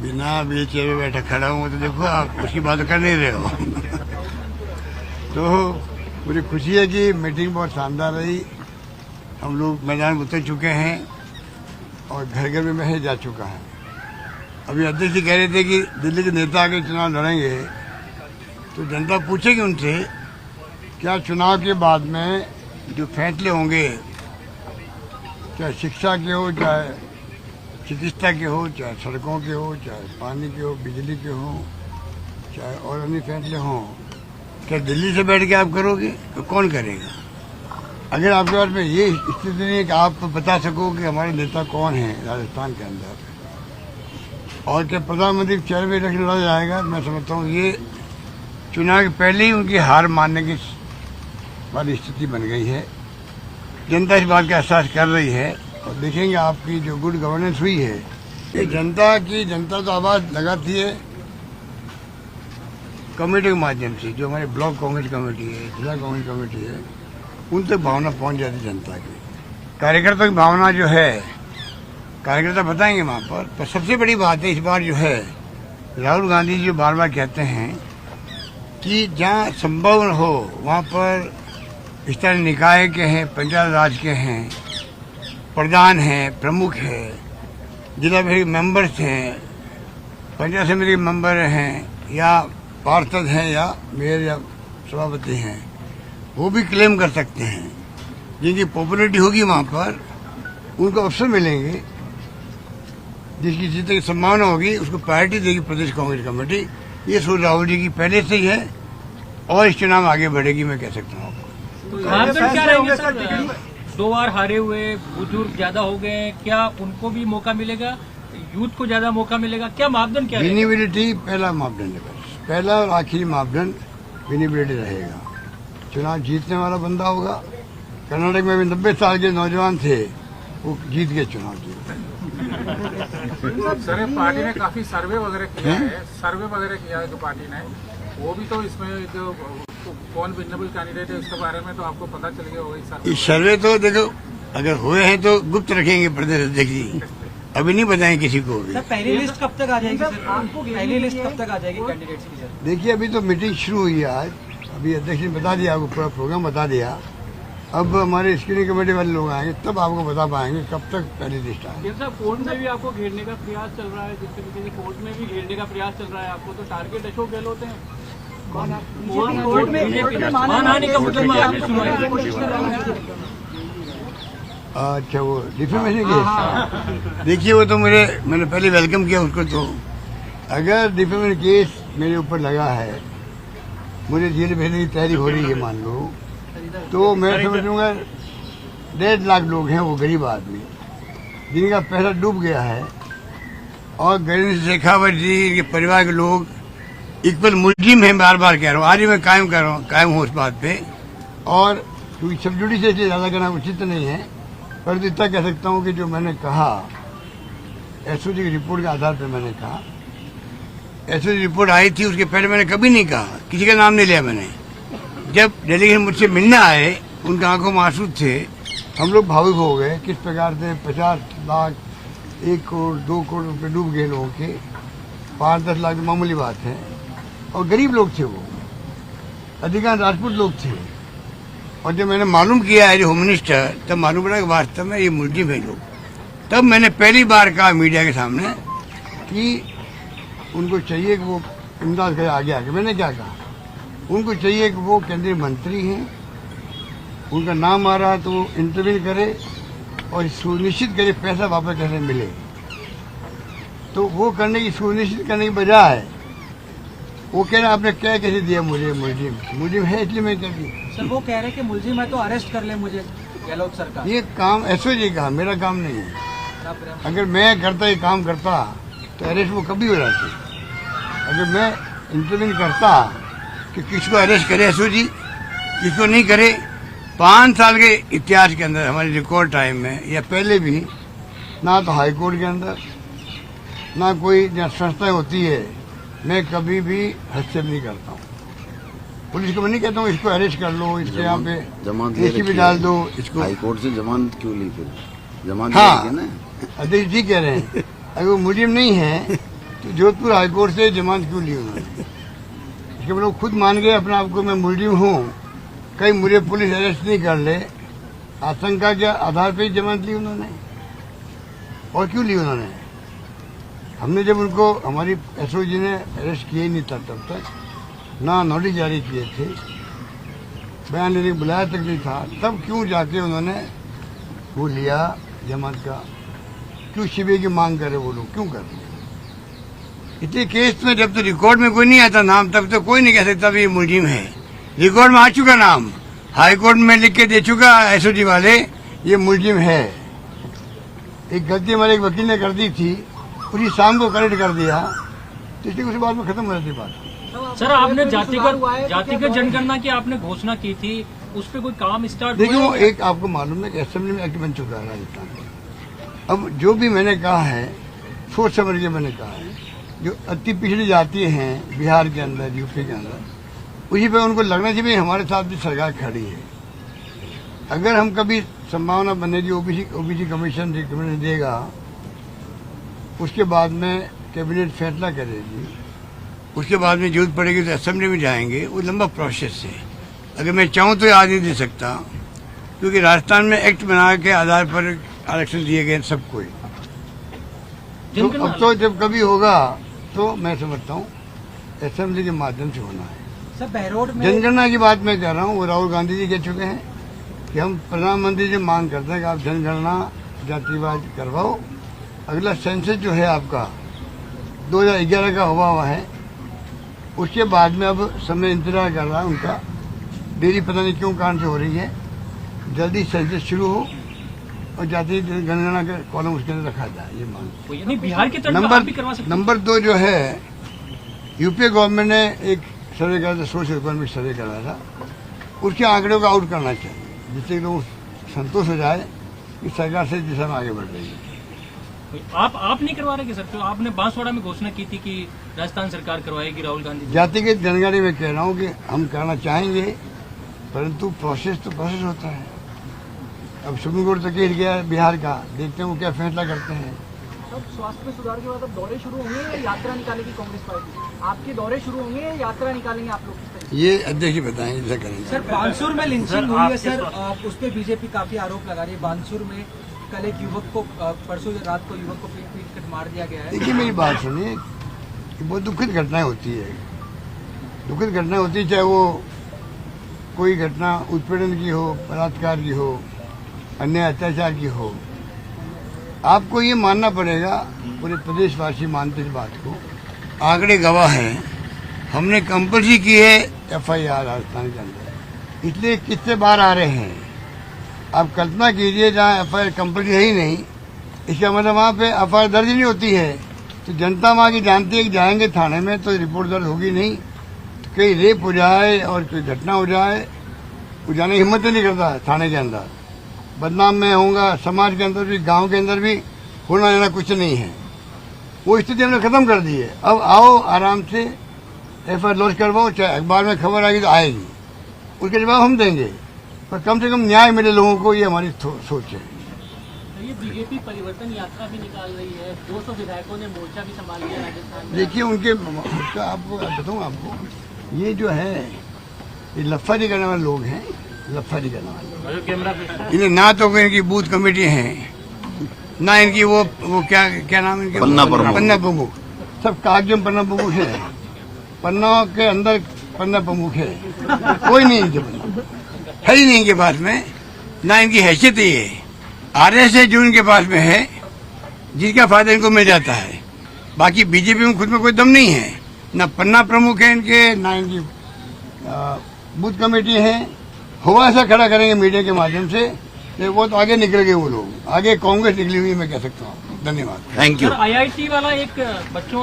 बिना wheel chair में बैठा खड़ा हूँ तो देखो आप उसकी बात कर नहीं रहे हो। तो मुझे खुशी है कि मीटिंग बहुत शानदार रही। हम लोग मैदान में उतर चुके हैं और घर घर में मैं जा चुका है। अभी अध्यक्ष जी कह रहे थे कि दिल्ली के नेता आके चुनाव लड़ेंगे तो जनता पूछेगी उनसे क्या चुनाव के बाद में जो फैसले होंगे, चाहे शिक्षा के हो, चाहे चिकित्सा के हो, चाहे सड़कों के हो, चाहे पानी के हो, बिजली के हो, चाहे और अन्य फैसले हों, क्या दिल्ली से बैठ के आप करोगे तो कौन करेगा? अगर आपके पास में ये स्थिति नहीं है कि आप बता सको कि हमारे नेता कौन है राजस्थान के अंदर और क्या प्रधानमंत्री चेहरे में रख लड़ा जाएगा, मैं समझता हूँ ये चुनाव के पहले ही उनकी हार मानने की वाली स्थिति बन गई है। जनता इस बात का एहसास कर रही है और देखेंगे आपकी जो गुड गवर्नेंस हुई है ये जनता तो आवाज़ लगाती है कमेटी के माध्यम से, जो हमारे ब्लॉक कांग्रेस कमेटी है, जिला कांग्रेस कमेटी है, उन तक भावना पहुंच जाती है जनता की। कार्यकर्ता की भावना जो है कार्यकर्ता बताएंगे वहाँ पर सबसे बड़ी बात है इस बार जो है राहुल गांधी जी बार बार कहते हैं कि जहाँ संभव हो वहाँ पर स्थानीय निकाय के हैं, पंचायत राज के हैं, प्रधान हैं, प्रमुख हैं, जिला परिषद मेंबर्स हैं, पंचायत समिति के मेंबर हैं या पार्षद हैं या मेयर या सभापति हैं, वो भी क्लेम कर सकते हैं। जिनकी पॉपुलरिटी होगी वहाँ पर उनको अवसर मिलेंगे, जिसकी जीतने की संभावना होगी उसको प्रायोरिटी देगी प्रदेश कांग्रेस कमेटी। ये सोच राहुल जी की पहले से ही है और इस चुनाव आगे बढ़ेगी, मैं कह सकता हूँ आपको। मापदंड क्या रहेंगे सर? 2 बार हारे हुए बुजुर्ग ज्यादा हो गए, क्या उनको भी मौका मिलेगा? यूथ को ज्यादा मौका मिलेगा? क्या मापदंड क्या रहेगा? विनिबिलिटी पहला मापदंड है, बस पहला और आखिरी मापदंड विनिबिलिटी रहेगा। चुनाव जीतने वाला बंदा होगा। कर्नाटक में भी 90 साल के नौजवान थे, वो जीत गए चुनाव जीत। सर पार्टी ने काफी सर्वे वगैरह किया है जो पार्टी ने, वो भी तो इसमें जो कौन विनेबल कैंडिडेट है उसके बारे में तो आपको पता चल गया होगा। इस सर्वे तो देखो अगर हुए हैं तो गुप्त रखेंगे प्रदेश अध्यक्ष जी, अभी नहीं बताएं किसी को भी। सर पहली लिस्ट कब तक आ जाएगी सर? आपको पहली लिस्ट कब तक आ जाएगी कैंडिडेट्स की सर? देखिए अभी तो मीटिंग शुरू हुई है आज, अभी अध्यक्ष ने बता दिया, आपको पूरा प्रोग्राम बता दिया। अब हमारे स्क्रीनिंग कमेटी वाले लोग आएंगे तब आपको बता पाएंगे कब तक पहली लिस्ट आएगी। सर कोर्ट में भी आपको घेरने का प्रयास चल रहा है, जिस तरीके से कोर्ट में भी घेरने का प्रयास चल रहा है आपको, तो टारगेट अशोक गहलोत है। कोर्ट में मानहानि का मुकदमा आपने सुना? अच्छा वो डिफेमेशन केस, देखिए वो तो मैंने पहले वेलकम किया उसको। तो अगर डिफेमेशन केस मेरे ऊपर लगा है, मुझे जेल भेजने की तैयारी हो रही है मान लो, तो मैं समझूंगा 1.5 लाख लोग हैं वो गरीब आदमी जिनका पैसा डूब गया है और गणेश शेखावत जी के परिवार के लोग इक्वल मुलजिम हैं। बार बार कह रहा हूँ, आज ही मैं कायम हूँ उस बात पे। और क्योंकि सब जुडिशरी से ज़्यादा करना उचित नहीं है, पर इतना कह सकता हूँ कि जो मैंने कहा एसओजी की रिपोर्ट के आधार पर मैंने कहा, एसओजी रिपोर्ट आई थी उसके पहले मैंने कभी नहीं कहा, किसी का नाम नहीं लिया मैंने। जब डेलीगेट मुझसे मिलने आए उनके आंखों में आंसू थे, हम लोग भावुक हो गए किस प्रकार से 50 लाख 1 करोड़ 2 करोड़ रुपये डूब गए लोगों के। 5-10 लाख तो मामूली बात है और गरीब लोग थे, वो अधिकांश राजपूत लोग थे। और जब मैंने मालूम किया है जो होम मिनिस्टर, तब मालूम पड़ा कि वास्तव में ये मुलजिम है लोग। तब मैंने पहली बार कहा मीडिया के सामने कि उनको चाहिए कि वो इमदाद करे आगे। मैंने क्या कहा, उनको चाहिए कि वो केंद्रीय मंत्री हैं, उनका नाम आ रहा है तो वो इंटरव्यू करे और सुनिश्चित करे पैसा वापस कैसे मिले। तो वो करने की सुनिश्चित करने की बजाय वो कह रहे आपने क्या कैसे दिया मुझे, मुलजिम है इसलिए मैं कर दी। सर वो कह रहे हैं कि मुलजिम है तो अरेस्ट कर ले मुझे गहलोत सरकार। ये काम एसओजी का, मेरा काम नहीं है। अगर मैं करता ये काम करता तो अरेस्ट वो कभी हो जाती। अगर मैं इंटरव्यू करता कि किसको अरेस्ट करे एसओजी, किसको नहीं करे, 5 साल के इतिहास के अंदर हमारे रिकॉर्ड टाइम में या पहले भी ना तो हाई कोर्ट के अंदर ना कोई जहाँ संस्थाएं होती है, मैं कभी भी हस्तक्षेप नहीं करता हूँ। पुलिस को मैं नहीं कहता हूँ इसको अरेस्ट कर लो, इसके यहाँ पे एसी भी डाल दो इसको। हाई कोर्ट से जमानत क्यों ली फिर? जमानत हाँ ना अध्यक्ष जी कह रहे हैं अगर वो मुलजिम नहीं है तो जोधपुर हाईकोर्ट से जमानत क्यों ली उन्होंने? इसके लोग खुद मान गए अपने आप को मैं मुलजिम हूँ, कहीं मुझे पुलिस अरेस्ट नहीं कर ले, आशंका के आधार पर ही जमानत ली उन्होंने। और क्यों ली उन्होंने? हमने जब उनको, हमारी एसओजी ने अरेस्ट किए नहीं था तब तक, ना नोटिस जारी किए थे, बयान लेने बुलाया तक नहीं था, तब क्यों जाके उन्होंने वो लिया जमानत का? क्यों शिविर की मांग करे वो लोग, क्यों कर रहे? इतने केस में जब तो रिकॉर्ड में कोई नहीं आता नाम, तब तो कोई नहीं कह सकता भी ये मुलजिम है। रिकॉर्ड में आ चुका नाम, हाई कोर्ट में लिख के दे चुका एसओजी वाले ये मुलजिम है। एक गलती हमारे एक वकील ने कर दी थी, उसी शाम को करेक्ट कर दिया, तो इसलिए उस बात में खत्म हो जाती बात। सर आपने जातिगत जनगणना की आपने घोषणा की थी, उस पर कोई काम स्टार्ट? देखिए वो एक आपको मालूम है कि असेंबली में एक्ट बन चुका है राजस्थान में। अब जो भी मैंने कहा है सोच समझ के मैंने कहा है, जो अति पिछड़ी जाति हैं बिहार के अंदर, यूपी के अंदर, उसी पे उनको लगना चाहिए हमारे साथ भी सरकार खड़ी है। अगर हम कभी संभावना बनेगी ओबीसी कमीशन रिकमेंडेशन देगा, उसके बाद में कैबिनेट फैसला करेगी, उसके बाद में जरूरत पड़ेगी तो असेंबली में जाएंगे, वो लंबा प्रोसेस है। अगर मैं चाहूँ तो आज नहीं दे सकता, क्योंकि राजस्थान में एक्ट बना के आधार पर आरक्षण दिए गए सबको। तो अब तो जब कभी होगा तो मैं समझता हूँ असेंबली के माध्यम से होना है। सर बहरोड में जनगणना की बात मैं कह रहा हूँ, वो राहुल गांधी जी कह चुके हैं कि हम प्रधानमंत्री से मांग करते हैं कि आप जनगणना जातिवाद करवाओ। अगला सेंसस जो है आपका 2011 का हुआ है, उसके बाद में अब समय इंतजार कर रहा है उनका, देरी पता नहीं क्यों कारण से हो रही है। जल्दी सेंसस शुरू हो और जाति जनगणना का कॉलम उसके अंदर रखा जाए, ये मांग। यानी बिहार की तरफ आप भी करवा सकते हैं। नंबर 2 जो है, यूपी गवर्नमेंट ने एक सर्वे करा था, सोशल इकोनॉमिक सर्वे कराया था, उसके आंकड़ों को आउट करना चाहिए, जिससे लोग संतोष हो जाए कि सरकार से दिशा में आगे बढ़ रही है। आप नहीं करवा रहे कि सर? तो आपने बांसवाड़ा में घोषणा की थी कि राजस्थान सरकार करवाएगी, राहुल गांधी जी। जातिगत जनगणना में कह रहा हूँ कि हम करना चाहेंगे, परंतु प्रोसेस तो प्रोसेस होता है। अब सुप्रीम कोर्ट तक गिर गया है बिहार का, देखते हैं वो क्या फैसला करते हैं। अब स्वास्थ्य में सुधार के बाद अब दौरे शुरू होंगे या यात्रा निकालेगी कांग्रेस पार्टी? आपके दौरे शुरू होंगे या यात्रा निकालेंगे आप लोग? ये अध्यक्ष ही बताएंगे, ऐसा करेंगे। सर बानसूर में लिंचिंग हुई है सर, उस पर बीजेपी काफी आरोप लगा रही है। बानसूर में कल एक युवक को, परसों रात को युवक को पीट कर मार दिया गया है। देखिए मेरी बात सुनिए, बहुत दुखद घटनाएं होती है, दुखद घटनाएं होती है, चाहे वो कोई घटना उत्पीड़न की हो, बलात्कार की हो, अन्य अत्याचार की हो। आपको ये मानना पड़ेगा, पूरे प्रदेशवासी मानते इस बात को, आंकड़े गवाह हैं, हमने कंपल्सरी की है एफआईआर राजस्थान के अंदर, इसलिए कितने बार आ रहे हैं। आप कल्पना कीजिए जहाँ एफआईआर कंपल्सरी है ही नहीं, इसका मतलब वहाँ पे एफआईआर दर्ज नहीं होती है, तो जनता वहाँ की जानती है कि जाएंगे थाने में तो रिपोर्ट दर्ज होगी नहीं, तो कहीं रेप हो जाए और कोई घटना हो जाए, वो जाने की हिम्मत नहीं करता थाने के अंदर। बदनाम में होगा, समाज के अंदर भी, गांव के अंदर भी होना जाना कुछ नहीं है। वो स्थिति हमने खत्म कर दी है। अब आओ आराम से एफआईआर लॉन्च करवाओ, चाहे अखबार में खबर आएगी तो आएगी, उसके जवाब हम देंगे, पर कम से कम न्याय मिले लोगों को, ये हमारी सोच है। ये बीजेपी परिवर्तन यात्रा भी निकाल रही है, 200 विधायकों ने मोर्चा भी संभाल लिया राजस्थान में। देखिए उनके आपको बताऊँ, आपको ये जो है ये लफारी करने वाले लोग हैं, लफारी करने वाले। इन्हें ना तो इनकी बूथ कमेटी है, ना इनकी वो क्या नाम इनके, पन्ना प्रमुख, सब कागज में पन्ना प्रमुख है, पन्ना के अंदर पन्ना प्रमुख है, कोई नहीं इनके पन्ना है ही नहीं इनके पास में, ना इनकी हैसियत ही है। आरएसएस जो इनके पास में है, जिसका फायदा इनको मिल जाता है, बाकी बीजेपी में खुद में कोई दम नहीं है, ना पन्ना प्रमुख है इनके, ना इनकी बूथ कमेटी है। हुआ ऐसा खड़ा करेंगे मीडिया के माध्यम से, तो वो तो आगे निकल गए, वो लोग आगे कांग्रेस निकली हुई मैं कह सकता हूँ। धन्यवाद, थैंक यू। आईआईटी वाला एक बच्चों